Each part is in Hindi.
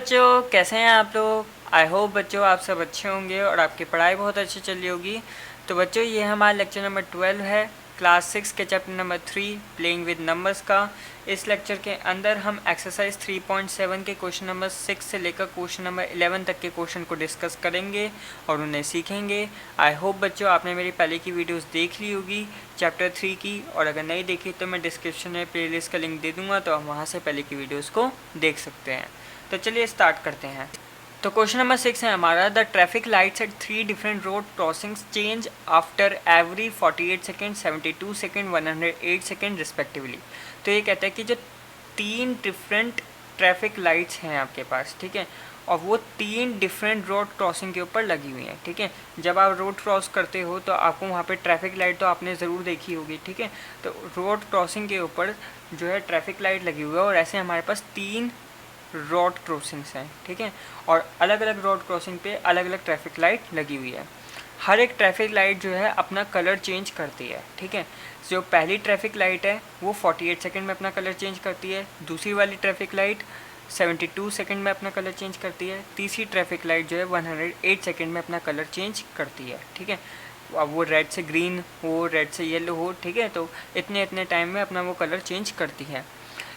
बच्चों, कैसे हैं आप लोग। आई होप बच्चों आप सब अच्छे होंगे और आपकी पढ़ाई बहुत अच्छी चल रही होगी। तो बच्चों ये हमारा लेक्चर नंबर 12 है, क्लास 6 के chapter number 3 playing with numbers का। इस लेक्चर के अंदर हम एक्सरसाइज 3.7 के क्वेश्चन नंबर 6 से लेकर क्वेश्चन नंबर 11 तक के क्वेश्चन को डिस्कस करेंगे और उन्हें सीखेंगे। आई होप बच्चों आपने मेरी पहले की वीडियोस देख ली होगी चैप्टर 3 की, और अगर नहीं देखी तो मैं डिस्क्रिप्शन में प्लेलिस्ट का लिंक दे दूँगा, तो आप वहाँ से पहले की वीडियोज़ को देख सकते हैं। तो चलिए स्टार्ट करते हैं। तो क्वेश्चन नंबर 6 है हमारा, the traffic lights at 3 different road crossings change after every 48 second, 72 second, 108 second respectively. तो ये कहता है कि जो 3 डिफरेंट ट्रैफिक लाइट्स हैं आपके पास, ठीक है, और वो 3 डिफरेंट रोड क्रॉसिंग के ऊपर लगी हुई हैं, ठीक है। जब आप रोड क्रॉस करते हो तो आपको वहाँ पे ट्रैफिक लाइट तो आपने ज़रूर देखी होगी, ठीक है। तो रोड क्रॉसिंग के ऊपर जो है ट्रैफिक लाइट लगी हुई है, और ऐसे हमारे पास 3 रोड क्रॉसिंग्स हैं, ठीक है, और अलग अलग रोड क्रॉसिंग पे अलग अलग ट्रैफिक लाइट लगी हुई है। हर एक ट्रैफिक लाइट जो है अपना कलर चेंज करती है, ठीक है। जो पहली ट्रैफिक लाइट है वो 48 सेकंड में अपना कलर चेंज करती है, दूसरी वाली ट्रैफिक लाइट 72 सेकंड में अपना कलर चेंज करती है, तीसरी ट्रैफिक लाइट जो है 108 सेकंड में अपना कलर चेंज करती है, ठीक है। अब वो रेड से ग्रीन हो, रेड से येलो हो, ठीक है, तो इतने इतने टाइम में अपना वो कलर चेंज करती है।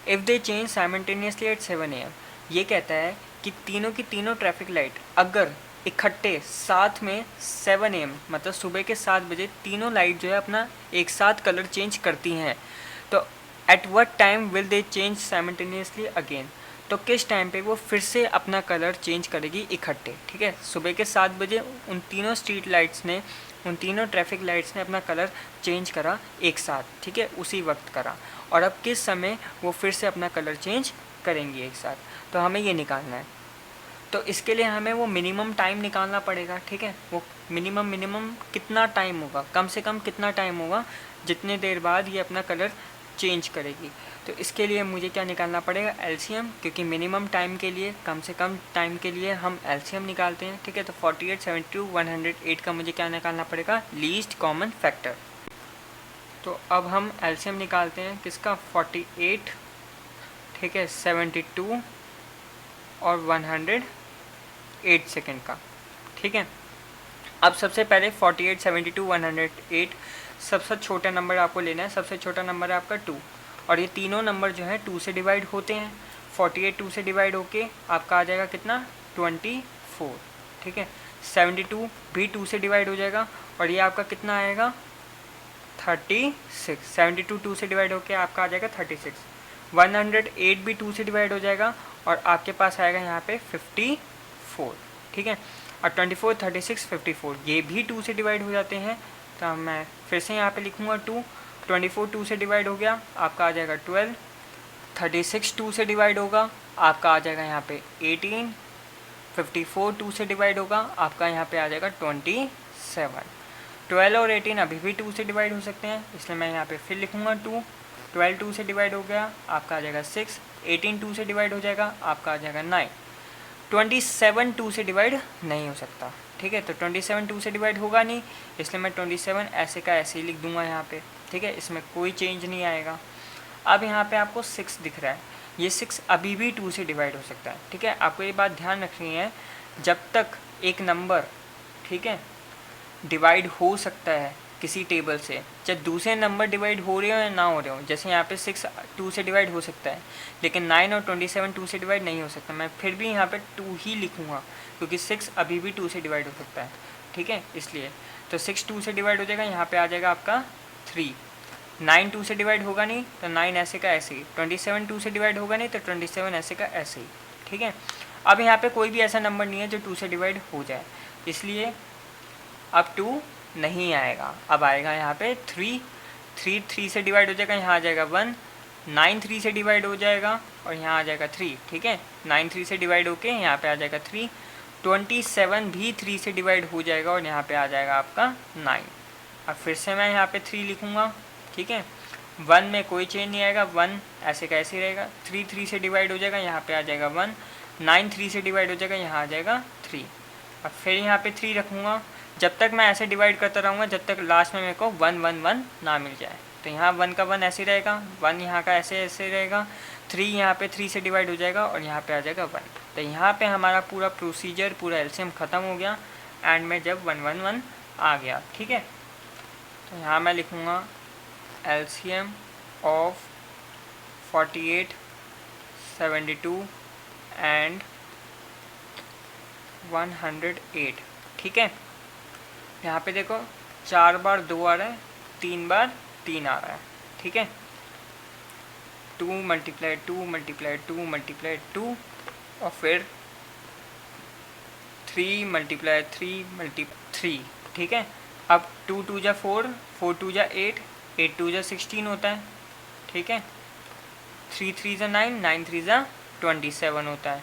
If they change simultaneously eight 7 AM, ये कहता है कि तीनों की तीनों ट्रैफिक लाइट अगर इकट्ठे साथ में 7 AM मतलब सुबह के 7 बजे तीनों लाइट जो है अपना एक साथ कलर चेंज करती हैं, तो at what time will they change simultaneously again, तो किस टाइम पे वो फिर से अपना कलर चेंज करेगी इकट्ठे, ठीक है। सुबह के 7 बजे उन तीनों स्ट्रीट लाइट्स ने, उन तीनों ट्रैफिक लाइट्स ने अपना कलर चेंज करा एक साथ, ठीक है, उसी वक्त करा, और अब किस समय वो फिर से अपना कलर चेंज करेंगी एक साथ, तो हमें ये निकालना है। तो इसके लिए हमें वो मिनिमम टाइम निकालना पड़ेगा, ठीक है। वो मिनिमम कितना टाइम होगा, कम से कम कितना टाइम होगा जितने देर बाद ये अपना कलर चेंज करेगी। तो इसके लिए मुझे क्या निकालना पड़ेगा, एलसीएम, क्योंकि मिनिमम टाइम के लिए, कम से कम टाइम के लिए हम एलसीएम निकालते हैं, ठीक है। तो 48, 72, 108 का मुझे क्या निकालना पड़ेगा, लीस्ट कॉमन फैक्टर। तो अब हम एलसीएम निकालते हैं किसका, 48, ठीक है, 72 और 108 सेकेंड का, ठीक है। अब सबसे पहले 48, 72, 108, सबसे छोटा नंबर आपको लेना है। सबसे छोटा नंबर है आपका 2, और ये तीनों नंबर जो है 2 से डिवाइड होते हैं। 48 2 से डिवाइड होके आपका आ जाएगा कितना, 24, ठीक है। 72 भी 2 से डिवाइड हो जाएगा, और ये आपका कितना आएगा, 36। 72 2 से डिवाइड होके आपका आ जाएगा 36। 108 भी 2 से डिवाइड हो जाएगा, और आपके पास आएगा यहाँ पे 54, ठीक है। और 24, 36, 54 ये भी 2 से डिवाइड हो जाते हैं, तो मैं फिर से यहाँ पे लिखूँगा 2। 24 2 से डिवाइड हो गया, आपका आ जाएगा 12। 36 2 से डिवाइड होगा, आपका आ जाएगा यहाँ पे 18। 54 2 से डिवाइड होगा, आपका यहाँ पे आ जाएगा 27। 12 और 18 अभी भी 2 से डिवाइड हो सकते हैं, इसलिए मैं यहाँ पे फिर लिखूँगा 2। 12 2 से डिवाइड हो गया, आपका आ जाएगा 6। 18 2 से डिवाइड हो जाएगा, आपका आ जाएगा 9। 27 2 से डिवाइड नहीं हो सकता, ठीक है। तो 27 2 से डिवाइड होगा नहीं, इसलिए मैं 27 ऐसे का ऐसे ही लिख दूंगा यहाँ पे, ठीक है, इसमें कोई चेंज नहीं आएगा। अब यहाँ पे आपको 6 दिख रहा है, ये 6 अभी भी 2 से डिवाइड हो सकता है, ठीक है। आपको ये बात ध्यान रखनी है, जब तक एक नंबर, ठीक है, डिवाइड हो सकता है किसी टेबल से, चाहे दूसरे नंबर डिवाइड हो रहे हो या ना हो रहे हो। जैसे यहाँ पे 6 2 से डिवाइड हो सकता है, लेकिन 9 और 27 2 से डिवाइड नहीं हो सकता। मैं फिर भी यहाँ पे 2 ही लिखूँगा, क्योंकि 6 अभी भी 2 से डिवाइड हो सकता है, ठीक है, इसलिए। तो 6 2 से डिवाइड हो जाएगा, यहाँ पे आ जाएगा आपका 3। 9 2 से डिवाइड होगा नहीं, तो 9 ऐसे का ऐसे ही। 27 2 से डिवाइड होगा नहीं, तो 27 ऐसे का ऐसे ही, ठीक है। अब यहाँ पे कोई भी ऐसा नंबर नहीं है जो 2 से डिवाइड हो जाए, इसलिए अब 2 नहीं आएगा। अब आएगा यहाँ पे 3। 3 से डिवाइड हो जाएगा, यहाँ आ जाएगा 1। 9 3 से डिवाइड हो जाएगा, और यहाँ आ जाएगा 3, ठीक है। 9 3 से डिवाइड होके यहाँ पे आ जाएगा 3। 27 भी 3 से डिवाइड हो जाएगा, और यहाँ पे आ जाएगा आपका 9। अब फिर से मैं यहाँ पे 3 लिखूँगा, ठीक है। 1 में कोई चेंज नहीं आएगा, 1 ऐसे का ऐसे ही रहेगा। 3 3 से डिवाइड हो जाएगा, यहाँ पे आ जाएगा 1। 9 3 से डिवाइड हो जाएगा, यहाँ आ जाएगा 3। अब फिर यहाँ पे 3 रखूँगा, जब तक मैं ऐसे डिवाइड करता रहूँगा जब तक लास्ट में मेरे को 1 1 1 ना मिल जाए। तो यहाँ 1 का 1 ऐसे रहेगा, 1 यहाँ का ऐसे ऐसे रहेगा, 3 यहाँ पे 3 से डिवाइड हो जाएगा और यहाँ पे आ जाएगा 1। तो यहाँ पे हमारा पूरा प्रोसीजर, पूरा एलसीएम ख़त्म हो गया एंड में जब 111 आ गया। ठीक है, तो यहाँ मैं लिखूँगा एलसीएम ऑफ 48, 72 एंड 108। ठीक है, यहाँ पे देखो 4 बार 2 आ रहा है, 3 बार 3 आ रहा है। ठीक है, 2 मल्टीप्लाई 2 मल्टीप्लाई 2 मल्टीप्लाई 2 और फिर 3 मल्टीप्लाई 3 मल्टीप्लाई 3। ठीक है, अब 2 2 जा 4, 4 2 जा 8, 8 2 जा 16 होता है। ठीक है, 3 3 जा 9, 9 3 जा 27 होता है।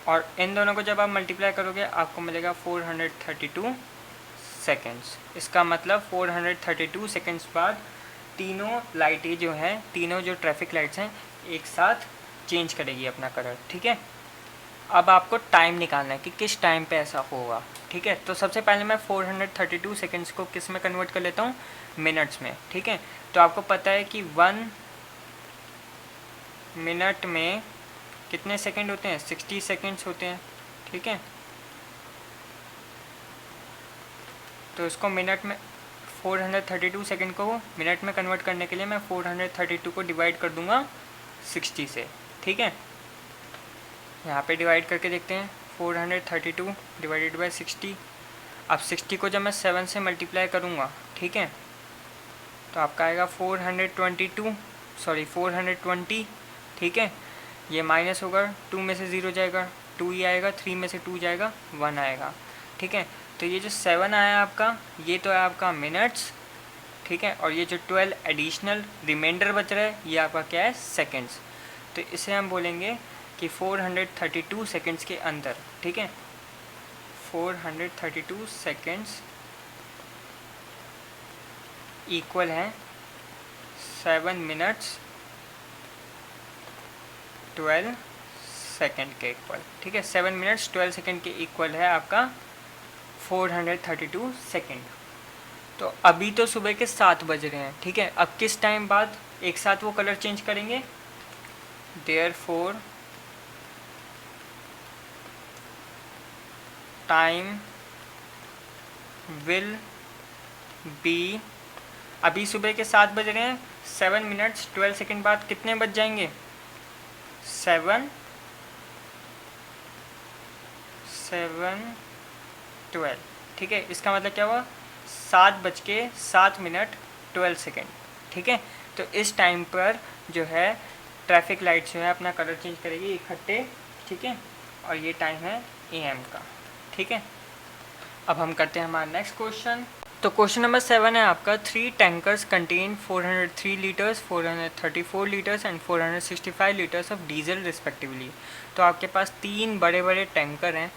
और इन दोनों को जब आप मल्टीप्लाई करोगे आपको मिलेगा 432 सेकेंड्स। इसका मतलब 432 सेकेंड्स बाद तीनों लाइटें जो हैं, तीनों जो ट्रैफिक लाइट्स हैं, एक साथ चेंज करेगी अपना कलर। ठीक है, अब आपको टाइम निकालना है कि किस टाइम पे ऐसा होगा। ठीक है, तो सबसे पहले मैं 432 सेकेंड्स को किस में कन्वर्ट कर लेता हूँ, मिनट्स में। ठीक है, तो आपको पता है कि 1 मिनट में कितने सेकंड होते हैं, 60 सेकंड्स होते हैं। ठीक है, तो इसको मिनट में 432 सेकंड को मिनट में कन्वर्ट करने के लिए मैं 432 को डिवाइड कर दूंगा 60 से। ठीक है, यहाँ पे डिवाइड करके देखते हैं, 432 डिवाइडेड बाय 60। अब 60 को जब मैं 7 से मल्टीप्लाई करूँगा, ठीक है, तो आपका आएगा 420। ठीक है, ये माइनस होगा, 2 में से 0 जाएगा, 2 ही आएगा, 3 में से 2 जाएगा, 1 आएगा। ठीक है, तो ये जो 7 आया आपका, ये तो है आपका मिनट्स। ठीक है, और ये जो 12 एडिशनल रिमाइंडर बच रहा है, ये आपका क्या है, सेकंड्स। तो इसे हम बोलेंगे कि 432 सेकंड्स के अंदर, ठीक है, 432 सेकंड्स इक्वल है 7 मिनट्स 12 सेकंड के इक्वल। ठीक है, 7 मिनट्स 12 सेकंड के इक्वल है आपका 432 सेकंड। तो अभी तो सुबह के 7 बज रहे हैं। ठीक है, अब किस टाइम बाद एक साथ वो कलर चेंज करेंगे, देयरफॉर टाइम विल बी, अभी सुबह के 7 बज रहे हैं, 7 मिनट्स 12 सेकंड बाद कितने बज जाएंगे, 7 12। ठीक है, इसका मतलब क्या हुआ, 7:07 12 सेकेंड। ठीक है, तो इस टाइम पर जो है ट्रैफिक लाइट जो है अपना कलर चेंज करेगी इकट्ठे। ठीक है, और ये टाइम है AM का। ठीक है, अब हम करते हैं हमारा नेक्स्ट क्वेश्चन। तो क्वेश्चन नंबर 7 है आपका, 3 tankers contain 403 litres, 434 litres and 465 litres of diesel respectively. तो आपके पास 3 बड़े बड़े टैंकर हैं।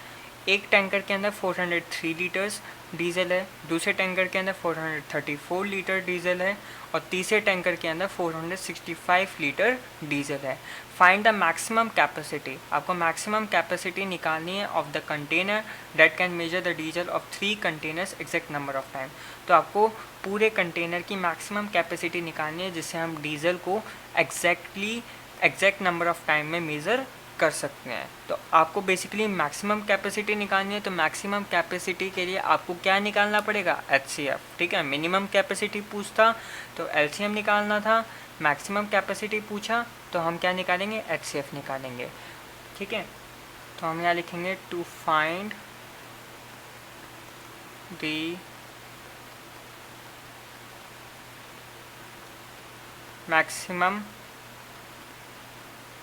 एक टैंकर के अंदर 403 लीटर्स डीजल है, दूसरे टैंकर के अंदर 434 लीटर डीजल है और तीसरे टैंकर के अंदर 465 लीटर डीजल है। फाइंड द मैक्सिमम कैपेसिटी, आपको मैक्सिमम कैपेसिटी निकालनी है of the container that can measure the diesel of 3 containers exact number of time. तो आपको पूरे कंटेनर की मैक्सिमम कैपेसिटी निकालनी है जिससे हम डीजल को एग्जैक्ट नंबर ऑफ टाइम में मेज़र कर सकते हैं। तो आपको बेसिकली मैक्सिमम कैपेसिटी निकालनी है। तो मैक्सिमम कैपेसिटी के लिए आपको क्या निकालना पड़ेगा, HCF। ठीक है, मिनिमम कैपेसिटी पूछता तो LCM निकालना था, मैक्सिमम कैपेसिटी पूछा तो हम क्या निकालेंगे, HCF निकालेंगे। ठीक है, तो हम यहाँ लिखेंगे to find the maximum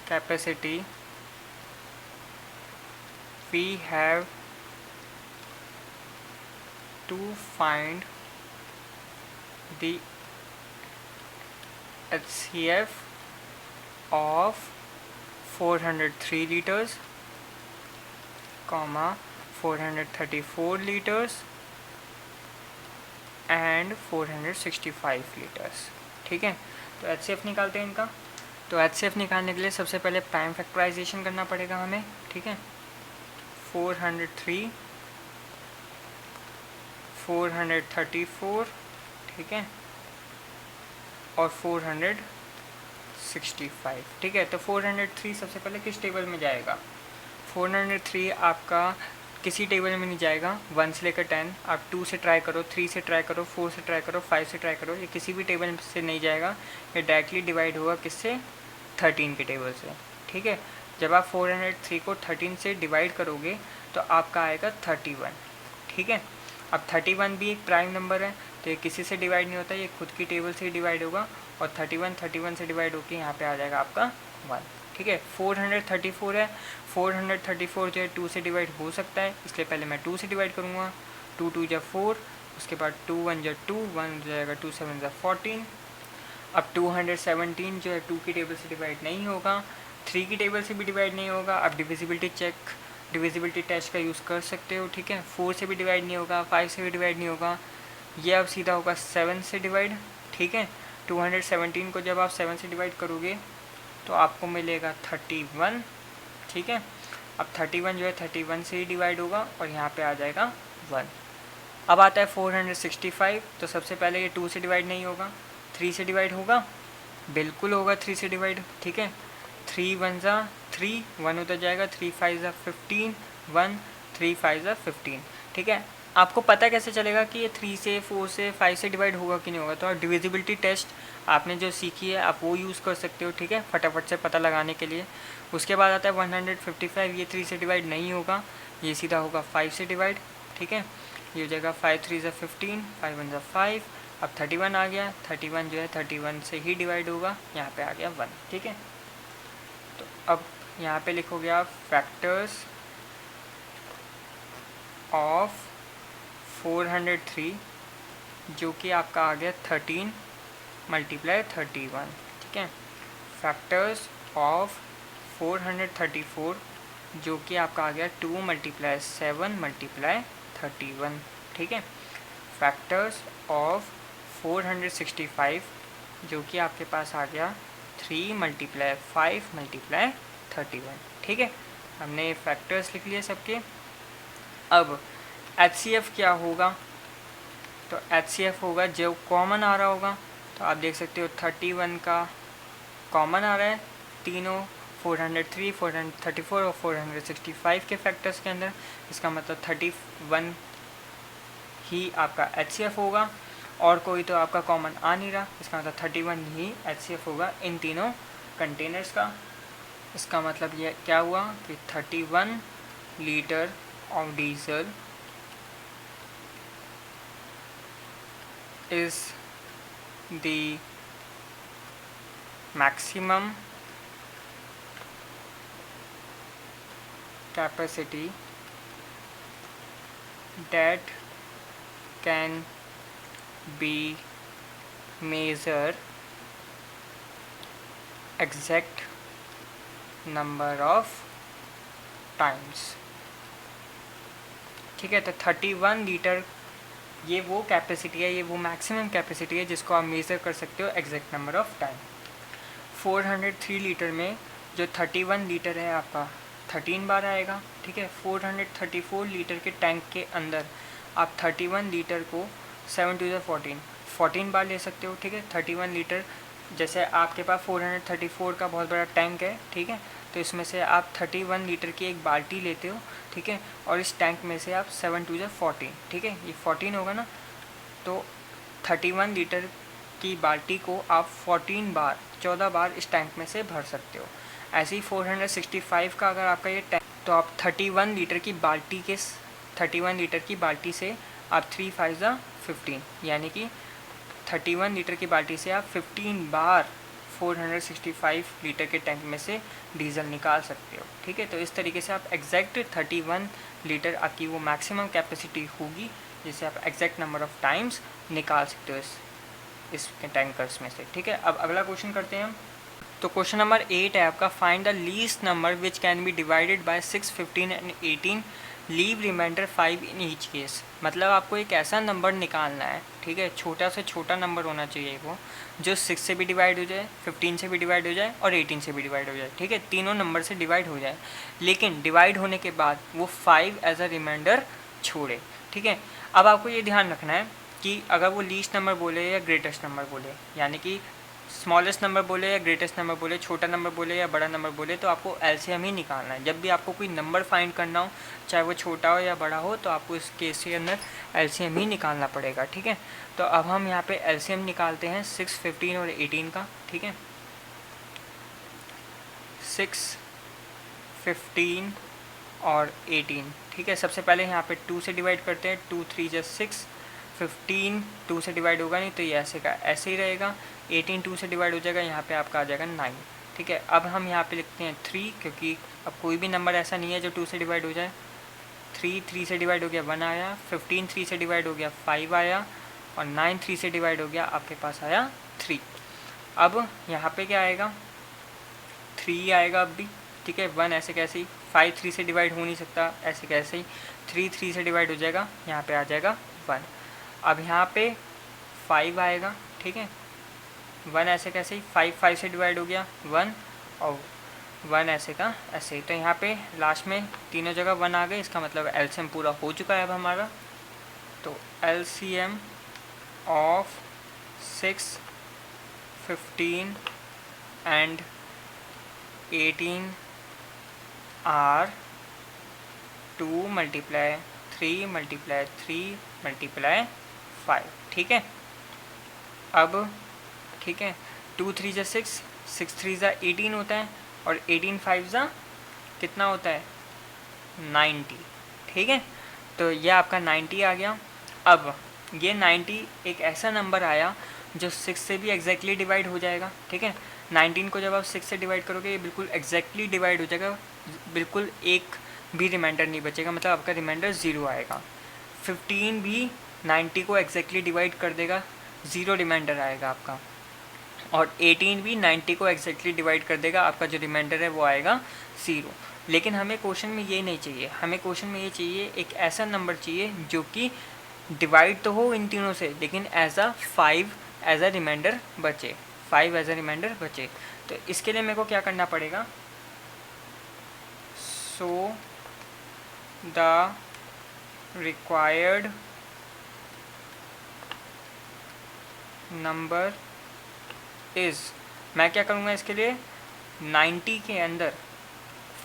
capacity we have to find the HCF of 403 liters, 434 liters and 465 liters। ठीक है, तो HCF निकालते हैं इनका। तो HCF निकालने के लिए सबसे पहले प्राइम फैक्टराइजेशन करना पड़ेगा हमें। ठीक है, 403 434, ठीक है, और 465, ठीक है। तो 403 सबसे पहले किस टेबल में जाएगा? 403 आपका किसी टेबल में नहीं जाएगा। 1 से लेकर 10, आप 2 से ट्राई करो, 3 से ट्राई करो, 4 से ट्राई करो, 5 से ट्राई करो, ये किसी भी टेबल से नहीं जाएगा। ये डायरेक्टली डिवाइड होगा किससे? 13 के टेबल से, ठीक है। जब आप 403 को 13 से डिवाइड करोगे तो आपका आएगा 31, ठीक है। अब 31 भी एक प्राइम नंबर है, तो ये किसी से डिवाइड नहीं होता, ये खुद की टेबल से ही डिवाइड होगा, और 31 से डिवाइड होकर यहाँ पे आ जाएगा आपका 1, ठीक है। 434 है, 434 जो है 2 से डिवाइड हो सकता है, इसलिए पहले मैं 2 से डिवाइड करूँगा। 2 2 जा 4, उसके बाद 2 1 जा 2, 1 जाएगा, 2 7 जा 14। अब 217 जो है 2 की टेबल से डिवाइड नहीं होगा, 3 की टेबल से भी डिवाइड नहीं होगा। अब डिविजिबिलिटी टेस्ट का यूज़ कर सकते हो, ठीक है। 4 से भी डिवाइड नहीं होगा, 5 से भी डिवाइड नहीं होगा, ये अब सीधा होगा 7 से डिवाइड, ठीक है। 217 को जब आप 7 से डिवाइड करोगे तो आपको मिलेगा 31, ठीक है। अब 31 जो है 31 से ही डिवाइड होगा और यहाँ पे आ जाएगा 1। अब आता है 465, तो सबसे पहले ये 2 से डिवाइड नहीं होगा, 3 से डिवाइड होगा, बिल्कुल होगा 3 से डिवाइड, ठीक है। 3 1 जा 3, 1 उधर जाएगा, 3 5 जा 15, 1 3 5 जा 15, ठीक है। आपको पता कैसे चलेगा कि ये 3 से 4 से 5 से डिवाइड होगा कि नहीं होगा? तो डिविजिबिलिटी टेस्ट आपने जो सीखी है आप वो यूज़ कर सकते हो, ठीक है, फटाफट से पता लगाने के लिए। उसके बाद आता है 155, ये 3 से डिवाइड नहीं होगा, ये सीधा होगा 5 से डिवाइड, ठीक है। ये हो जाएगा 5 3 जा 15, 5 1 जा 5। अब 31 आ गया, 31 जो है 31 से ही डिवाइड होगा, यहाँ पे आ गया 1, ठीक है। तो अब यहाँ पे लिखोगे आप फैक्टर्स ऑफ 403, जो कि आपका आ गया 13 मल्टीप्लाई 31, ठीक है। फैक्टर्स ऑफ 434, जो कि आपका आ गया 2 मल्टीप्लाई 7 मल्टीप्लाई 31, ठीक है। फैक्टर्स ऑफ 465, जो कि आपके पास आ गया 3 मल्टीप्लाई 5 मल्टीप्लाई 31, ठीक है। हमने फैक्टर्स लिख लिए सबके। अब HCF क्या होगा? तो HCF होगा जो कॉमन आ रहा होगा, तो आप देख सकते हो 31 का कॉमन आ रहा है तीनों 403, 434 और 465 के फैक्टर्स के अंदर। इसका मतलब 31 ही आपका HCF होगा, और कोई तो आपका कॉमन आ नहीं रहा, इसका मतलब 31 ही HCF होगा इन तीनों कंटेनर्स का। इसका मतलब ये क्या हुआ कि 31 litre of diesel is the maximum capacity that can be measured exact number of times, ठीक है। तो 31 लीटर ये वो कैपेसिटी है, ये वो मैक्सिमम कैपेसिटी है जिसको आप मेज़र कर सकते हो exact number of time. 403 litre में जो 31 लीटर है आपका 13 बार आएगा, ठीक है। 434 लीटर के टैंक के अंदर आप 31 लीटर को 7 2 14 बार ले सकते हो, ठीक है। 31 लीटर जैसे आपके पास 434 का बहुत बड़ा टैंक है, ठीक है, तो इसमें से आप 31 लीटर की एक बाल्टी लेते हो, ठीक है, और इस टैंक में से आप 7 2 14, ठीक है, ये 14 होगा ना, तो 31 लीटर की बाल्टी को आप 14 बार इस टैंक में से भर सकते हो। ऐसे ही 465 का अगर आपका ये टैंक, तो आप 31 लीटर की बाल्टी से आप 3 5 15, यानी कि 31 लीटर की बाल्टी से आप 15 बार 465 लीटर के टैंक में से डीजल निकाल सकते हो, ठीक है। तो इस तरीके से आप एग्जैक्ट 31 लीटर आपकी वो मैक्सिमम कैपेसिटी होगी जिससे आप एग्जैक्ट नंबर ऑफ टाइम्स निकाल सकते हो इस टैंकर्स में से, ठीक है। अब अगला क्वेश्चन करते हैं हम। तो क्वेश्चन नंबर 8 है आपका, find the least number which can be divided by 6 15 and 18, leave remainder 5 in each case. मतलब आपको एक ऐसा नंबर निकालना है, ठीक है, छोटा से छोटा नंबर होना चाहिए वो, जो 6 से भी डिवाइड हो जाए, 15 से भी डिवाइड हो जाए और 18 से भी डिवाइड हो जाए, ठीक है, तीनों नंबर से डिवाइड हो जाए, लेकिन डिवाइड होने के बाद वो 5 एज अ रिमाइंडर छोड़े, ठीक है। अब आपको ये ध्यान रखना है कि अगर वो लीस्ट नंबर बोले या ग्रेटेस्ट नंबर बोले, यानी कि स्मॉलेस्ट नंबर बोले या ग्रेटेस्ट नंबर बोले, छोटा नंबर बोले या बड़ा नंबर बोले, तो आपको एलसीएम ही निकालना है। जब भी आपको कोई नंबर फाइंड करना हो, चाहे वो छोटा हो या बड़ा हो, तो आपको इस केस के अंदर एलसीएम ही निकालना पड़ेगा। ठीक है, तो अब हम यहाँ पे एलसीएम निकालते हैं 6, 15 और 18 का। ठीक है, 6, 15 और 18। ठीक है, सबसे पहले यहाँ पे 2 से डिवाइड करते हैं। 2 3 जा 6, 15 2 से डिवाइड होगा नहीं, तो ये ऐसे का ऐसे ही रहेगा। 18 2 से डिवाइड हो जाएगा, यहाँ पे आपका आ जाएगा 9। ठीक है, अब हम यहाँ पे लिखते हैं 3, क्योंकि अब कोई भी नंबर ऐसा नहीं है जो 2 से डिवाइड हो जाए। 3 3 से डिवाइड हो गया 1 आया, 15 3 से डिवाइड हो गया 5 आया, और 9 3 से डिवाइड हो गया आपके पास आया 3। अब यहाँ पे क्या आएगा, 3 आएगा अब भी। ठीक है, 1 ऐसे कैसे ही, 5 3 से डिवाइड हो नहीं सकता, ऐसे कैसे ही 3 3 से डिवाइड हो जाएगा, यहाँ पे आ जाएगा 1। अब यहाँ पे 5 आएगा। ठीक है, 1 ऐसे कैसे ही, 5 5 से डिवाइड हो गया 1, और 1 ऐसे का ऐसे ही। तो यहाँ पे लास्ट में तीनों जगह 1 आ गए, इसका मतलब एलसीएम पूरा हो चुका है अब हमारा। तो LCM of 6, 15 and 18 are 2 multiply 3 multiply 3 multiply 5। ठीक है, अब ठीक है, 2 3 जा 6, 6 3 जा 18 होता है, और 18 5 जा कितना होता है 90। ठीक है, तो ये आपका 90 आ गया। अब ये 90 एक ऐसा नंबर आया जो 6 से भी एग्जैक्टली डिवाइड हो जाएगा। ठीक है, 19 को जब आप 6 से डिवाइड करोगे, ये बिल्कुल एग्जैक्टली डिवाइड हो जाएगा, बिल्कुल एक भी रिमाइंडर नहीं बचेगा, मतलब आपका रिमाइंडर 0 आएगा। 15 भी 90 को एग्जैक्टली डिवाइड कर देगा, 0 रिमाइंडर आएगा आपका। और 18 भी 90 को एग्जैक्टली डिवाइड कर देगा, आपका जो रिमाइंडर है वो आएगा 0। लेकिन हमें क्वेश्चन में ये नहीं चाहिए, हमें क्वेश्चन में ये चाहिए एक ऐसा नंबर चाहिए जो कि डिवाइड तो हो इन तीनों से, लेकिन as a 5 as a remainder बचे, 5 एज अ रिमाइंडर बचे। तो इसके लिए मेरे को क्या करना पड़ेगा, so the required number is, मैं क्या करूँगा इसके लिए 90 के अंदर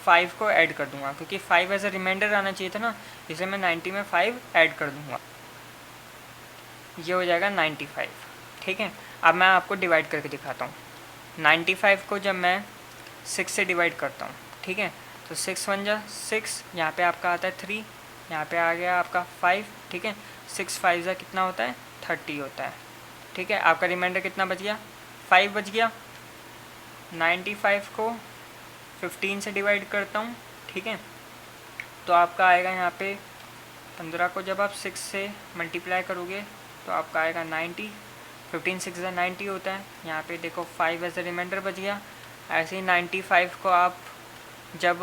5 को ऐड कर दूंगा, क्योंकि 5 एज अ रिमाइंडर आना चाहिए था ना, इसलिए मैं 90 में 5 ऐड कर दूंगा, ये हो जाएगा 95। ठीक है, अब मैं आपको डिवाइड करके दिखाता हूँ। 95 को जब मैं 6 से डिवाइड करता हूँ, ठीक है, तो 6 1 जा 6, यहाँ पे आपका आता है 3, यहाँ पे आ गया आपका 5। ठीक है, 6 5 जा कितना होता है 30 होता है। ठीक है, आपका रिमाइंडर कितना बच गया 5 बच गया। 95 को 15 से डिवाइड करता हूँ, ठीक है, तो आपका आएगा यहाँ पे 15 को जब आप 6 से मल्टीप्लाई करोगे तो आपका आएगा 90। 15 6 जा 90 होता है, यहाँ पे देखो 5 एज अ रिमाइंडर बच गया। ऐसे ही 95 को आप जब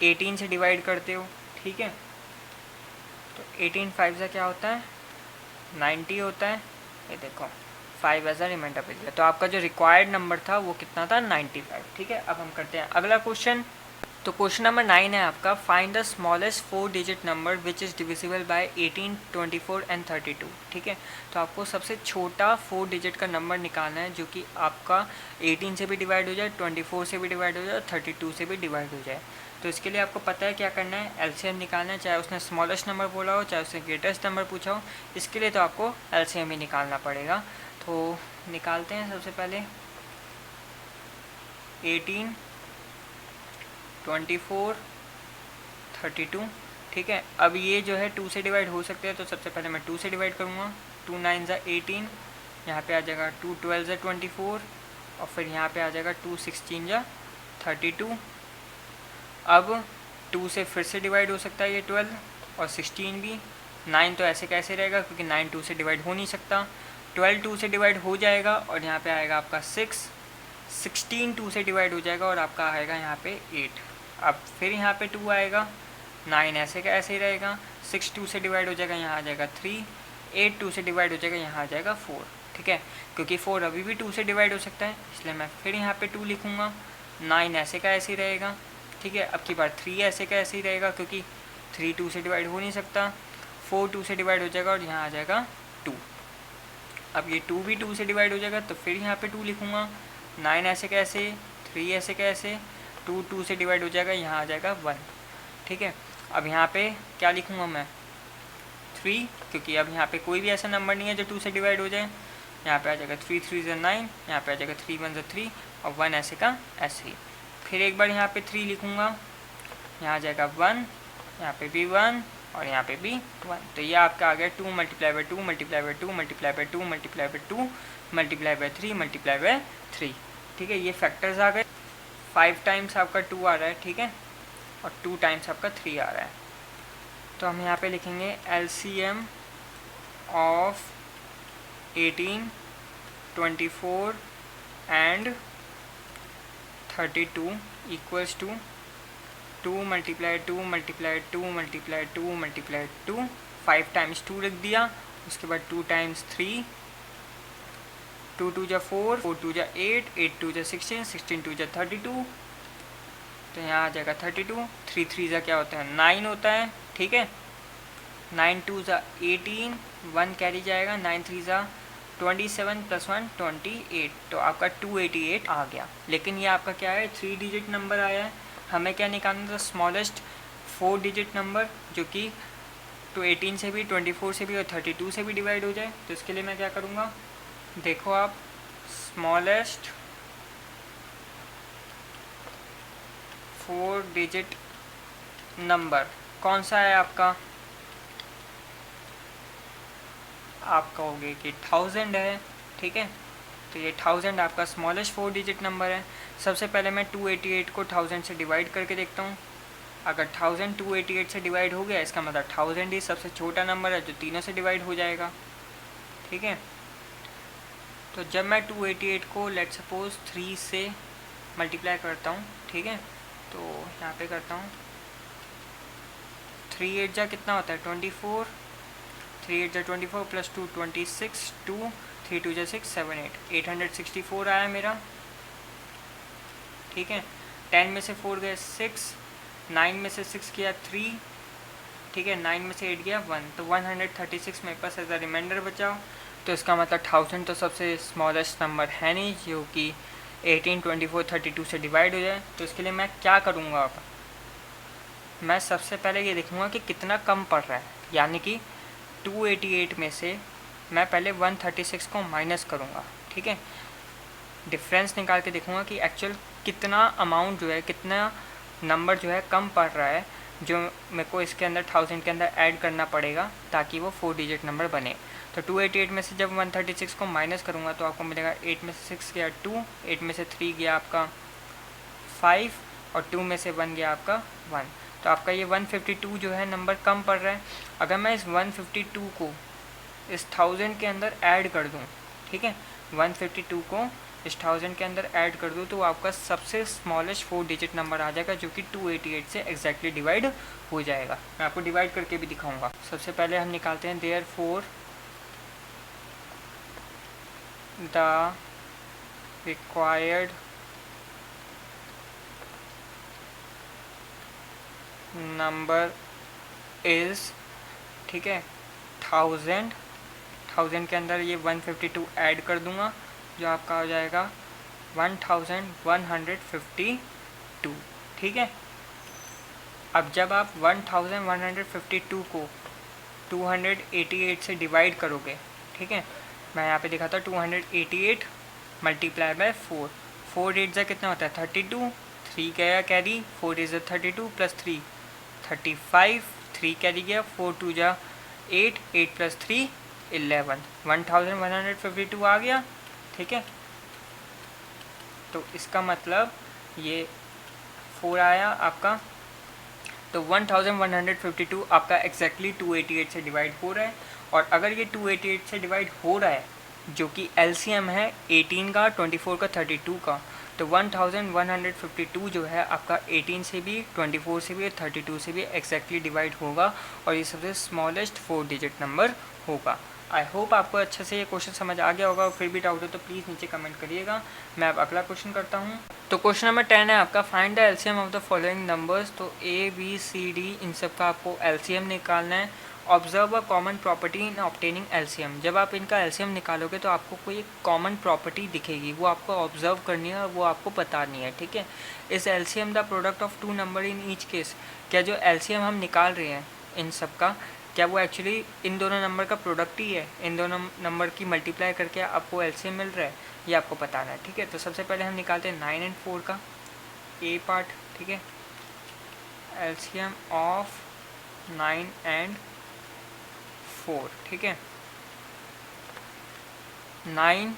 18 से डिवाइड करते हो, ठीक है, तो 18 5 जा क्या होता है 90 होता है, ये देखो 5 एज अ रिमाइंडर बच गया। तो आपका जो रिक्वायर्ड नंबर था वो कितना था 95। ठीक है, अब हम करते हैं अगला क्वेश्चन। तो क्वेश्चन नंबर 9 है आपका, find the smallest 4 digit number which is divisible by 18, 24 and 32। ठीक है, तो आपको सबसे छोटा 4 डिजिट का नंबर निकालना है जो कि आपका 18 से भी डिवाइड हो जाए, 24 से भी डिवाइड हो जाए, 32 से भी डिवाइड हो जाए। तो इसके लिए आपको पता है क्या करना है, एलसीएम निकालना है, चाहे उसने स्मॉलेस्ट नंबर बोला हो चाहे उसने ग्रेटेस्ट नंबर पूछा हो, इसके लिए तो आपको एलसीएम ही निकालना पड़ेगा। तो निकालते हैं सबसे पहले 18, 24, 32। ठीक है, अब ये जो है 2 से डिवाइड हो सकते हैं, तो सबसे पहले मैं 2 से डिवाइड करूँगा। 2 9 जा 18, यहाँ पे आ जाएगा 2 12 जा 24, और फिर यहाँ पे आ जाएगा 2 16 जा 32। अब 2 से फिर से डिवाइड हो सकता है ये 12 और 16 भी। 9 तो ऐसे कैसे रहेगा क्योंकि 9 2 से डिवाइड हो नहीं सकता। 12 2 से डिवाइड हो जाएगा और यहाँ पे आएगा आपका 6। 16 2 से डिवाइड हो जाएगा और आपका आएगा यहाँ पे 8। अब फिर यहाँ पे 2 आएगा। 9 ऐसे का ऐसे ही रहेगा। 6 2 से डिवाइड हो जाएगा, यहाँ आ जाएगा 3। 8 2 से डिवाइड हो जाएगा, यहाँ आ जाएगा 4। ठीक है, क्योंकि 4 अभी भी 2 से डिवाइड हो सकता है, इसलिए मैं फिर यहाँ पे 2 लिखूँगा। 9 ऐसे का ऐसे ही रहेगा। ठीक है, अब की बार 3 ऐसे का ऐसे ही रहेगा क्योंकि 3 2 से डिवाइड हो नहीं सकता। 4 2 से डिवाइड हो जाएगा और यहाँ आ जाएगा 2। अब ये 2 भी 2 से डिवाइड हो जाएगा, तो फिर यहाँ पे 2 लिखूँगा। 9 ऐसे कैसे, 3 ऐसे कैसे, 2 2 से डिवाइड हो जाएगा, यहाँ आ जाएगा 1। ठीक है, अब यहाँ पे क्या लिखूँगा मैं, 3, क्योंकि अब यहाँ पे कोई भी ऐसा नंबर नहीं है जो 2 से डिवाइड हो जाए। यहाँ पे आ जाएगा 3 3 ज़ा 9, यहाँ पे आ जाएगा 3 1 ज़ा 3, और 1 ऐसे का ऐसे ही। फिर एक बार यहाँ पे 3 लिखूँगा, यहाँ आ जाएगा 1, यहाँ पे भी 1, और यहाँ पे भी 1। तो ये आपका आ गया 2 multiply by 2 multiply by 2 multiply by 2 multiply by 2 multiply by 3 multiply by 3। ठीक है, ये फैक्टर्स आ गए। 5 टाइम्स आपका 2 आ रहा है, ठीक है, और 2 टाइम्स आपका 3 आ रहा है। तो हम यहाँ पे लिखेंगे LCM of 18, 24 and 32 equals to 2 multiply 2 multiply 2 multiply 2 multiply 2, 5 times 2 लिख दिया, उसके बाद 2 टाइम्स 3, 2 2 जा 4, 4 2 जा 8, 8 2 जा 16, 16 2 जा 32, तो यहाँ आ जाएगा 32। 3 3 जा क्या होता है, 9 होता है, ठीक है। 9 2 जा 18, 1 कैरी जाएगा, 9 3 जा 27 प्लस 1 28, तो आपका 288 आ गया। लेकिन ये आपका क्या है, 3 डिजिट नंबर आया है। हमें क्या निकालना था, स्मॉलेस्ट 4 डिजिट नंबर जो कि 18 से भी, 24 से भी और 32 से भी डिवाइड हो जाए। तो इसके लिए मैं क्या करूँगा, देखो आप, स्मॉलेस्ट 4 डिजिट नंबर कौन सा है आपका, आप कहोगे कि 1000 है, ठीक है। तो ये 1000 आपका स्मॉलेस्ट 4 डिजिट नंबर है। सबसे पहले मैं 288 को 1000 से डिवाइड करके देखता हूँ। अगर 1000 288 से डिवाइड हो गया, इसका मतलब 1000 ही सबसे छोटा नंबर है जो तीनों से डिवाइड हो जाएगा, ठीक है। तो जब मैं 288 को लेट सपोज 3 से मल्टीप्लाई करता हूँ, ठीक है, तो यहाँ पे करता हूँ, 3 8 जा कितना होता है 24, 3 8 जा 24 प्लस 2 26, 2 3 2 जा 6 7 8, 864 आया मेरा, ठीक है। 10 में से 4 गए 6, 9 में से 6 किया 3, ठीक है, 9 में से 8 गया 1, तो 136 मेरे पास एज अ रिमाइंडर बचा। तो इसका मतलब 1000 तो सबसे स्मॉलेस्ट नंबर है नहीं जो कि 18 24 32 से डिवाइड हो जाए। तो इसके लिए मैं क्या करूँगा, अब मैं सबसे पहले ये देखूँगा कि कितना कम पड़ रहा है, यानी कि 288 में से मैं पहले 136 को माइनस करूँगा, ठीक है। डिफरेंस निकाल के देखूँगा कि एक्चुअल कितना अमाउंट जो है, कितना नंबर जो है कम पड़ रहा है, जो मेरे को इसके अंदर 1000 के अंदर ऐड करना पड़ेगा ताकि वो 4 डिजिट नंबर बने। तो 288 में से जब 136 को माइनस करूँगा तो आपको मिलेगा 8 में से 6 गया 2, 8 में से 3 गया आपका 5, और 2 में से 1 गया आपका 1। तो आपका ये 152 जो है नंबर कम पड़ रहा है। अगर मैं इस 152 को इस 1000 के अंदर ऐड कर दूँ, ठीक है, 152 को इस 1000 के अंदर ऐड कर दूँ, तो आपका सबसे स्मॉलेस्ट 4 डिजिट नंबर आ जाएगा जो कि 288 से एग्जैक्टली डिवाइड हो जाएगा। मैं आपको डिवाइड करके भी दिखाऊंगा। सबसे पहले हम निकालते हैं therefore the required number is, ठीक है, 1000 के अंदर ये 152 ऐड कर दूंगा जो आपका हो जाएगा 1152, ठीक है। अब जब आप 1152 को 288 से डिवाइड करोगे, ठीक है, मैं यहाँ पे दिखाता हूँ 288 मल्टीप्लाई बाय 4, 4 8 जा कितना होता है 32, 3 गया कैरी, 4 8 जा 32 प्लस 3 35, 3 कैरी गया, 4 2 जा 8, 8 प्लस 3 11, 1152 आ गया, ठीक है। तो इसका मतलब ये 4 आया आपका, तो 1152 आपका एग्जैक्टली 288 से डिवाइड हो रहा है। और अगर ये 288 से डिवाइड हो रहा है जो कि LCM है 18 का, 24 का, 32 का, तो 1152 जो है आपका 18 से भी, 24 से भी और 32 से भी एग्जैक्टली डिवाइड होगा, और ये सबसे स्मॉलेस्ट 4 डिजिट नंबर होगा। आई होप आपको अच्छे से ये क्वेश्चन समझ आ गया होगा, और फिर भी डाउट हो तो प्लीज़ नीचे कमेंट करिएगा। मैं अब अगला क्वेश्चन करता हूँ। तो क्वेश्चन नंबर 10 है आपका, find the LCM of the following numbers. तो A B C D इन सब का आपको LCM निकालना है, observe a common property in obtaining LCM. जब आप इनका एलसीएम निकालोगे तो आपको कोई एक कॉमन प्रॉपर्टी दिखेगी, वो आपको ऑब्जर्व करनी है और वो आपको बतानी है, ठीक है। Is LCM the product of two number in each case, क्या जो एलसीएम हम निकाल रहे हैं इन सब का, क्या वो एक्चुअली इन दोनों नंबर का प्रोडक्ट ही है, इन दोनों नंबर की मल्टीप्लाई करके आपको एलसीएम मिल रहा है, ये आपको बताना है, ठीक है। तो सबसे पहले हम निकालते हैं 9 और 4 का ए पार्ट, ठीक है। एलसीएम ऑफ 9 और 4, ठीक है। 9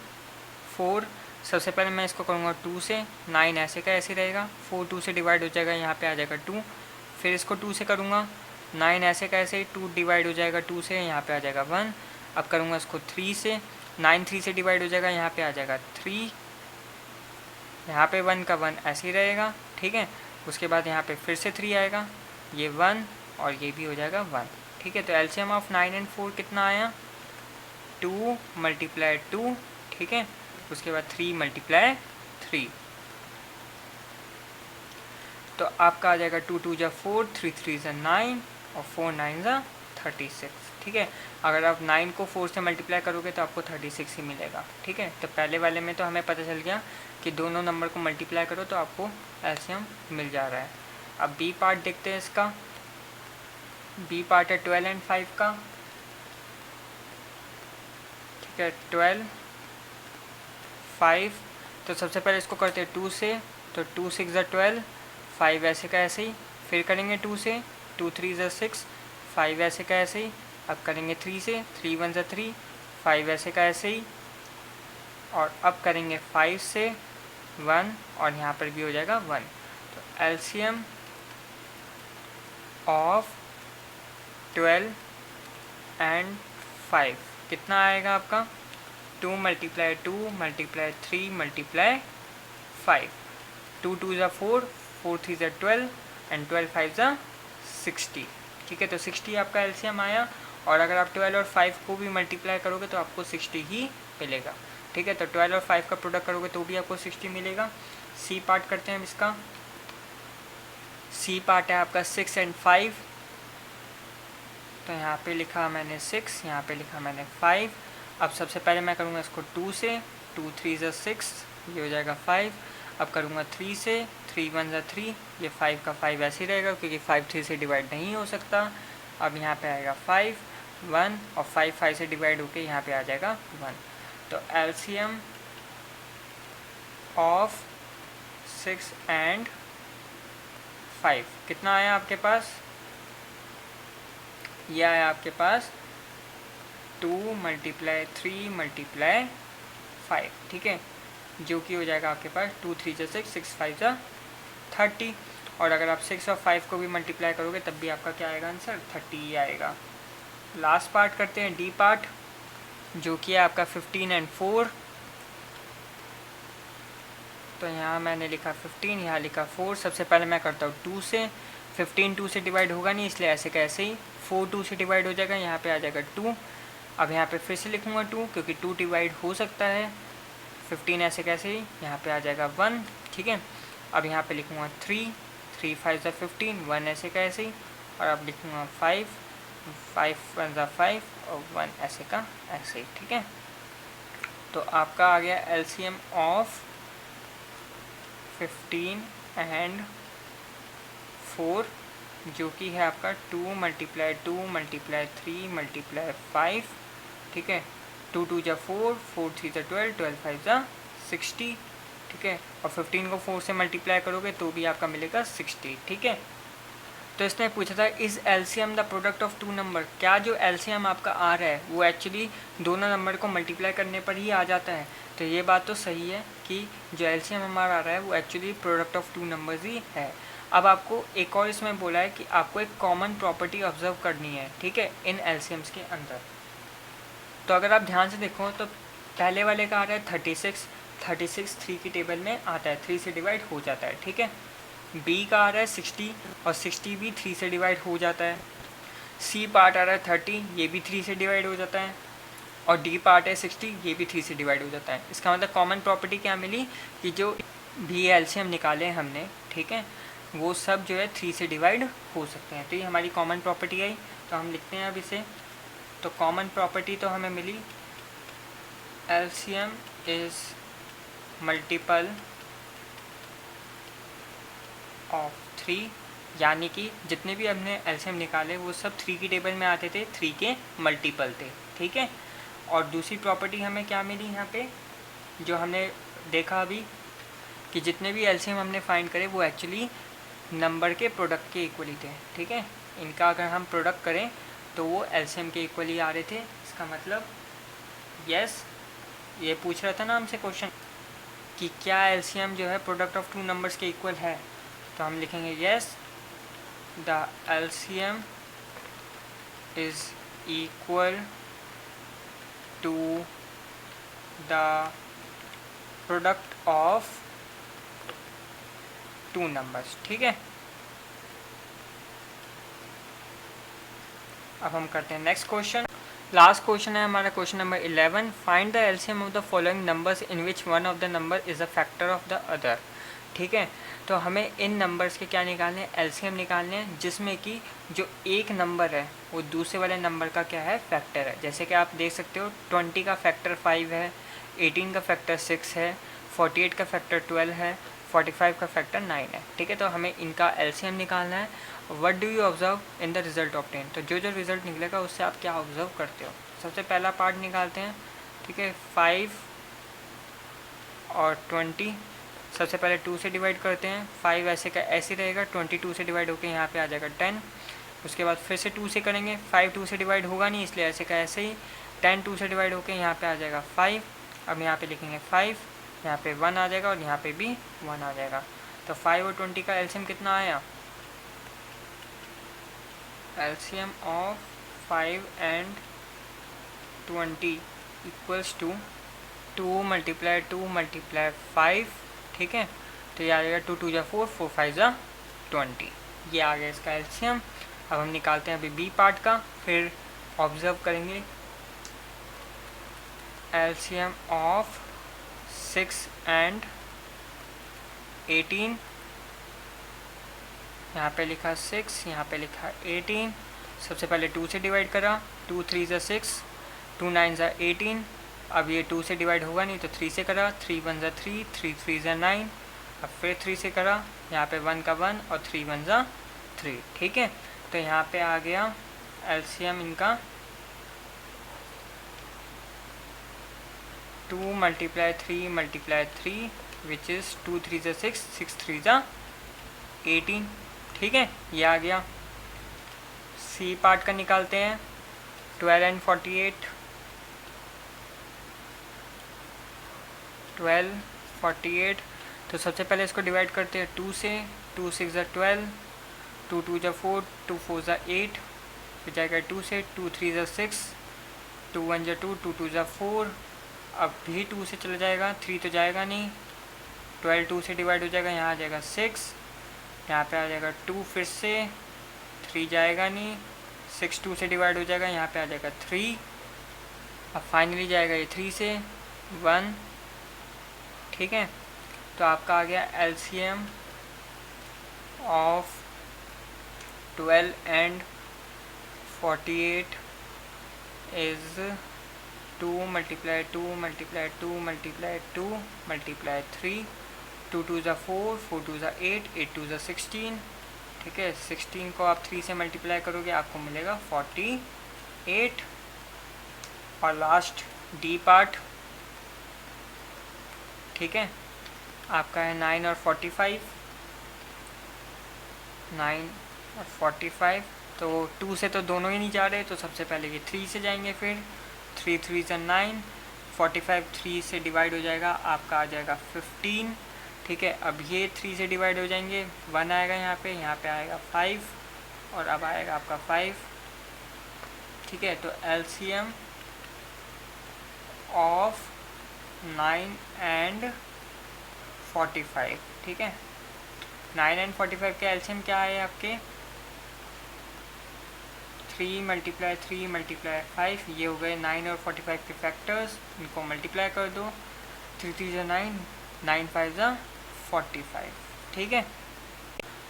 4, सबसे पहले मैं इसको करूँगा 2 से, 9 ऐसे का ऐसे रहेगा, 4 2 से डिवाइड हो जाएगा, यहाँ पे आ जाएगा 2, फिर इसको 2 से करूँगा, 9 ऐसे का ऐसे, 2 डिवाइड हो जाएगा 2 से, यहाँ पे आ जाएगा 1। अब करूँगा इसको 3 से, 9 3 से डिवाइड हो जाएगा, यहाँ पे आ जाएगा 3, यहाँ पे 1 का 1 ऐसे ही रहेगा, ठीक है। उसके बाद यहाँ पे फिर से 3 आएगा, ये 1 और ये भी हो जाएगा 1, ठीक है। तो एलसीएम ऑफ 9 और 4 कितना आया, 2 मल्टीप्लाई 2, ठीक है। उसके बाद 3 मल्टीप्लाई 3, तो आपका आ जाएगा 2 2 जा 4, 3 3 जा 9 और 4 9 जा 36, ठीक है। अगर आप 9 को 4 से मल्टीप्लाई करोगे तो आपको 36 ही मिलेगा, ठीक है। तो पहले वाले में तो हमें पता चल गया कि दोनों नंबर को मल्टीप्लाई करो तो आपको एलसीएम मिल जा रहा है। अब बी पार्ट देखते हैं इसका। बी पार्ट है 12 और 5 का, ठीक है। 12 5, तो सबसे पहले इसको करते हैं 2 से, तो 2 6 जा 12, 5 ऐसे का ऐसे ही, फिर करेंगे 2 से, 2 3 जा 6, 5 ऐसे का ऐसे ही। अब करेंगे 3 से, 3 1 जा 3, 5 ऐसे का ऐसे ही। और अब करेंगे 5 से 1 और यहाँ पर भी हो जाएगा 1। तो एलसीएम ऑफ 12 और 5 कितना आएगा आपका, 2 मल्टीप्लाई 2 मल्टीप्लाई 3 मल्टीप्लाई 5, 2 2 जा 4, 4 3 जा 12 एंड 12 5 जा 60, ठीक है। तो 60 आपका एलसीएम आया, और अगर आप 12 और 5 को भी मल्टीप्लाई करोगे तो आपको 60 ही मिलेगा, ठीक है। तो 12 और 5 का प्रोडक्ट करोगे तो भी आपको 60 मिलेगा। सी पार्ट करते हैं हम इसका। सी पार्ट है आपका 6 और 5, तो यहाँ पे लिखा मैंने 6, यहाँ पे लिखा मैंने 5। अब सबसे पहले मैं करूँगा इसको 2 से, 2 3 जा 6, ये हो जाएगा 5। अब करूँगा 3 से, 3 1 जा 3, ये 5 का 5 ऐसे ही रहेगा क्योंकि 5 3 से डिवाइड नहीं हो सकता। अब यहाँ पे आएगा 5 1 और 5 5 से डिवाइड होके यहाँ पे आ जाएगा 1। तो एलसीएम ऑफ 6 और 5 कितना आया आपके पास, यह आया आपके पास 2 मल्टीप्लाई 3 मल्टीप्लाई 5, ठीक है, जो कि हो जाएगा आपके पास 2 3 जा 6, 6 5 जा 30। और अगर आप 6 और 5 को भी मल्टीप्लाई करोगे तब भी आपका क्या आएगा आंसर, 30 ही आएगा। लास्ट पार्ट करते हैं डी पार्ट, जो कि है आपका 15 और 4। तो यहाँ मैंने लिखा 15, यहाँ लिखा 4। सबसे पहले मैं करता हूँ 2 से, 15 2 से डिवाइड होगा नहीं इसलिए ऐसे कैसे ही, 4 2 से डिवाइड हो जाएगा, यहाँ पे आ जाएगा 2। अब यहाँ पे फिर से लिखूँगा 2 क्योंकि 2 डिवाइड हो सकता है। 15 ऐसे कैसे ही, यहाँ पे आ जाएगा 1, ठीक है। अब यहाँ पे लिखूँगा 3 3 5 जा 15, 1 ऐसे का ऐसे ही। और अब लिखूँगा 5 5 1 जा 5 और 1 ऐसे का ऐसे ही, ठीक है। तो आपका आ गया एलसीएम ऑफ 15 और 4, जो कि है आपका 2 मल्टीप्लाई 2 मल्टीप्लाई 3 मल्टीप्लाई 5, ठीक है। 2 2 जा 4, 4 3 जा 12, 12 5 जा 60, ठीक है। और 15 को 4 से मल्टीप्लाई करोगे तो भी आपका मिलेगा 60, ठीक है। तो इसने पूछा था is LCM the product of two number, क्या जो एलसीएम आपका आ रहा है वो एक्चुअली दोनों नंबर को मल्टीप्लाई करने पर ही आ जाता है। तो ये बात तो सही है कि जो एलसीएम हमारा आ रहा है वो actually product of two numbers ही है। अब आपको एक और इसमें बोला है कि आपको एक कॉमन प्रॉपर्टी ऑब्जर्व करनी है, ठीक है, इन एलसीएम्स के अंदर। तो अगर आप ध्यान से देखो तो पहले वाले का आ रहा है 36, 36 3 की टेबल में आता है, 3 से डिवाइड हो जाता है, ठीक है। बी का आ रहा है 60 और 60 भी 3 से डिवाइड हो जाता है। सी पार्ट आ रहा है 30, ये भी 3 से डिवाइड हो जाता है। और डी पार्ट है 60, ये भी 3 से डिवाइड हो जाता है। इसका मतलब कॉमन प्रॉपर्टी क्या मिली कि जो भी एलसीएम निकाले हमने, ठीक है, वो सब जो है 3 से डिवाइड हो सकते हैं। तो ये हमारी कॉमन प्रॉपर्टी आई। तो हम लिखते हैं अब इसे। तो कॉमन प्रॉपर्टी तो हमें मिली, एलसीएम इज़ मल्टीपल ऑफ 3, यानी कि जितने भी हमने एलसीएम निकाले वो सब 3 की टेबल में आते थे, 3 के मल्टीपल थे, ठीक है। और दूसरी प्रॉपर्टी हमें क्या मिली यहाँ पे, जो हमने देखा अभी कि जितने भी एलसीएम हमने फाइंड करे वो एक्चुअली नंबर के प्रोडक्ट के इक्वली थे, ठीक है। इनका अगर हम प्रोडक्ट करें तो वो एलसीएम के इक्वली आ रहे थे। इसका मतलब यस, ये पूछ रहा था ना हमसे क्वेश्चन कि क्या एलसीएम जो है प्रोडक्ट ऑफ 2 नंबर्स के इक्वल है, तो हम लिखेंगे yes the LCM is equal to the product of 2 numbers, ठीक है। अब हम करते हैं नेक्स्ट क्वेश्चन। लास्ट क्वेश्चन है हमारा question number 11। Find the LCM of the following numbers in which one of the number is a factor of the other, ठीक है। तो हमें इन नंबर्स के क्या निकालने हैं, एलसीएम निकालने हैं, जिसमें कि जो एक नंबर है वो दूसरे वाले नंबर का क्या है, फैक्टर है। जैसे कि आप देख सकते हो 20 का फैक्टर 5 है, 18 का फैक्टर 6 है, 48 का फैक्टर 12 है, 45 का फैक्टर 9 है, ठीक है। तो हमें इनका एलसीएम निकालना है। What do you observe in the result obtain, तो जो रिजल्ट निकलेगा उससे आप क्या ऑब्जर्व करते हो। सबसे पहला पार्ट निकालते हैं, ठीक है। 5 और 20 सबसे पहले 2 से डिवाइड करते हैं। 5 ऐसे का ऐसे रहेगा, 22 से डिवाइड होकर यहाँ पे आ जाएगा 10। उसके बाद फिर से 2 से करेंगे, 5 2 से डिवाइड होगा नहीं, इसलिए ऐसे का ऐसे ही 10 2 से डिवाइड होकर यहाँ पे आ जाएगा 5। अब यहाँ पे लिखेंगे 5, यहाँ पे 1 आ जाएगा और यहाँ पे भी 1 आ जाएगा। तो 5 और 20 का एलसीएम कितना आया, LCM of 5 and 20 equals to 2 multiply 2 multiply 5, ठीक है। तो ये आ जाएगा 2 2 जा 4, 4 5 जा 20, ये आ गया इसका एलसीएम। अब हम निकालते हैं अभी बी पार्ट का, फिर ऑब्जर्व करेंगे एलसीएम ऑफ 6 एंड 18। यहाँ पे लिखा 6, यहाँ पे लिखा 18। सबसे पहले 2 से डिवाइड करा, 2 3 जा 6, 2 9 जा 18। अब ये 2 से डिवाइड होगा नहीं तो 3 से करा, 3 1 जा 3, 3 3 जा 9। अब फिर 3 से करा, यहाँ पे 1 का 1 और 3 1 जा 3, ठीक है। तो यहाँ पे आ गया एलसीएम इनका 2 मल्टीप्लाई 3 मल्टीप्लाई 3 विच इज़ 2 3 जा 6, 6 3 जा 18, ठीक है। ये आ गया। सी पार्ट का निकालते हैं, 12 एंड 48, 12 48। तो सबसे पहले इसको डिवाइड करते हैं 2 से, 2 6 जा 12, 2 2 जा 4, 2 4 जा 8, फिर जाएगा 2 से, 2 3 जा 6, 2 1 जा 2, 2 2 जा 4। अब भी 2 से चला जाएगा, 3 तो जाएगा नहीं, 12 2 से डिवाइड हो जाएगा, यहाँ आ जाएगा 6, यहाँ पे आ जाएगा 2, फिर से 3 जाएगा नहीं, 6 2 से डिवाइड हो जाएगा, यहाँ पे आ जाएगा 3। अब फाइनली जाएगा ये 3 से 1, ठीक है। तो आपका आ गया LCM of 12 and 48 is 2 multiply 2 multiply 2 multiply 2 multiply 3, 2 2 जा 4, 4 2 जा 8, 8 2 जा 16, ठीक है। 16 को आप 3 से मल्टीप्लाई करोगे आपको मिलेगा 48। और लास्ट डी पार्ट, ठीक है, आपका है 9 और 45, 9 और 45। तो 2 से तो दोनों ही नहीं जा रहे, तो सबसे पहले ये 3 से जाएंगे, फिर 3 3 से 9, 45 3 से डिवाइड हो जाएगा, आपका आ जाएगा 15, ठीक है। अब ये 3 से डिवाइड हो जाएंगे, 1 आएगा यहाँ पे आएगा 5 और अब आएगा आपका 5, ठीक है। तो एलसीएम ऑफ 9 एंड 45, ठीक है। 9 एंड 45 के एलसीएम क्या है आपके, 3 मल्टीप्लाई 3 मल्टीप्लाई 5, ये हो गए 9 और 45 के फैक्टर्स। इनको मल्टीप्लाई कर दो, 3 3 जा 9, 9 5 जा 45, ठीक है।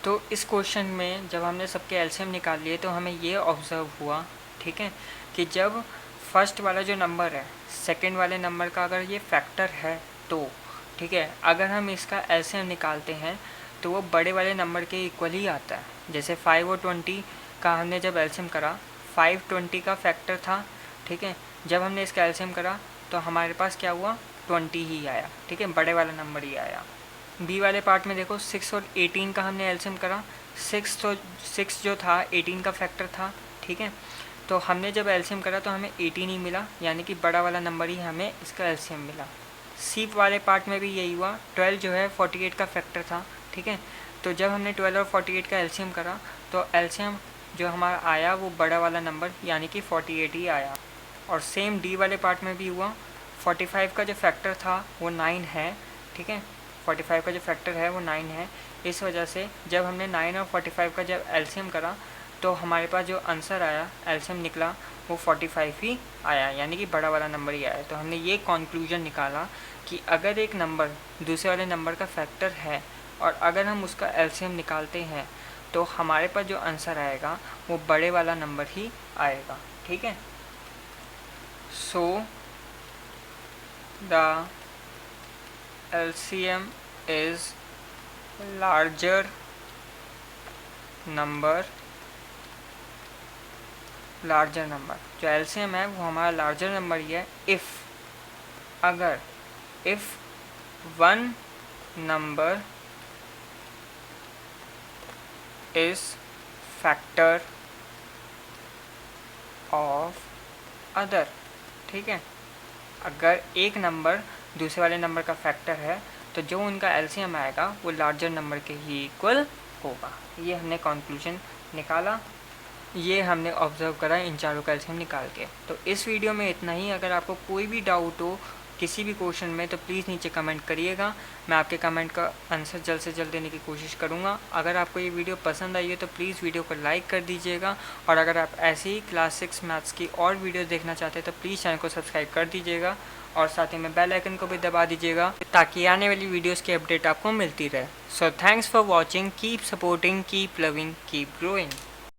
तो इस क्वेश्चन में जब हमने सबके एलसीएम निकाल लिए तो हमें ये ऑब्ज़र्व हुआ, ठीक है, कि जब फर्स्ट वाला जो नंबर है सेकंड वाले नंबर का अगर ये फैक्टर है तो, ठीक है, अगर हम इसका एलसीएम निकालते हैं तो वो बड़े वाले नंबर के इक्वल ही आता है। जैसे 5 और 20 का हमने जब एलसीएम करा, 5 20 का फैक्टर था, ठीक है, जब हमने इसका एलसीएम करा तो हमारे पास क्या हुआ, 20 ही आया, ठीक है, बड़े वाला नंबर ही आया। बी वाले पार्ट में देखो 6 और 18 का हमने एलसीएम करा, 6 जो था 18 का फैक्टर था, ठीक है, तो हमने जब एलसीएम करा तो हमें 18 ही मिला, यानी कि बड़ा वाला नंबर ही हमें इसका एलसीएम मिला। सी वाले पार्ट में भी यही हुआ, 12 जो है 48 का फैक्टर था, ठीक है, तो जब हमने 12 और 48 का एलसीएम करा तो एलसीएम जो हमारा आया वो बड़ा वाला नंबर यानी कि 48 ही आया। और सेम डी वाले पार्ट में भी हुआ, 45 का जो फैक्टर था वो 9 है, ठीक है, 45 का जो फैक्टर है वो 9 है। इस वजह से जब हमने 9 और 45 का जब एलसीएम करा तो हमारे पास जो आंसर आया, एलसीएम निकला, वो 45 ही आया, यानी कि बड़ा वाला नंबर ही आया। तो हमने ये कंक्लूजन निकाला कि अगर एक नंबर दूसरे वाले नंबर का फैक्टर है और अगर हम उसका एलसीएम निकालते हैं तो हमारे पास जो आंसर आएगा वो बड़े वाला नंबर ही आएगा, ठीक है। So the LCM is larger number, जो LCM है वो हमारा लार्जर नंबर ही है if one number is factor of other, ठीक है, अगर एक नंबर दूसरे वाले नंबर का फैक्टर है तो जो उनका एलसीएम आएगा वो लार्जर नंबर के ही इक्वल होगा। ये हमने कंक्लूजन निकाला, ये हमने ऑब्जर्व करा इन चारों का एलसीएम निकाल के। तो इस वीडियो में इतना ही। अगर आपको कोई भी डाउट हो किसी भी क्वेश्चन में तो प्लीज़ नीचे कमेंट करिएगा, मैं आपके कमेंट का आंसर जल्द से जल्द देने की कोशिश करूँगा। अगर आपको ये वीडियो पसंद आई है तो प्लीज़ वीडियो को लाइक कर दीजिएगा, और अगर आप ऐसे ही क्लास 6 मैथ्स की और वीडियोस देखना चाहते हैं तो प्लीज़ चैनल को सब्सक्राइब कर दीजिएगा और साथ ही में बेल आइकन को भी दबा दीजिएगा ताकि आने वाली वीडियोज़ की अपडेट आपको मिलती रहे। So thanks for watching, keep supporting, keep loving, keep growing.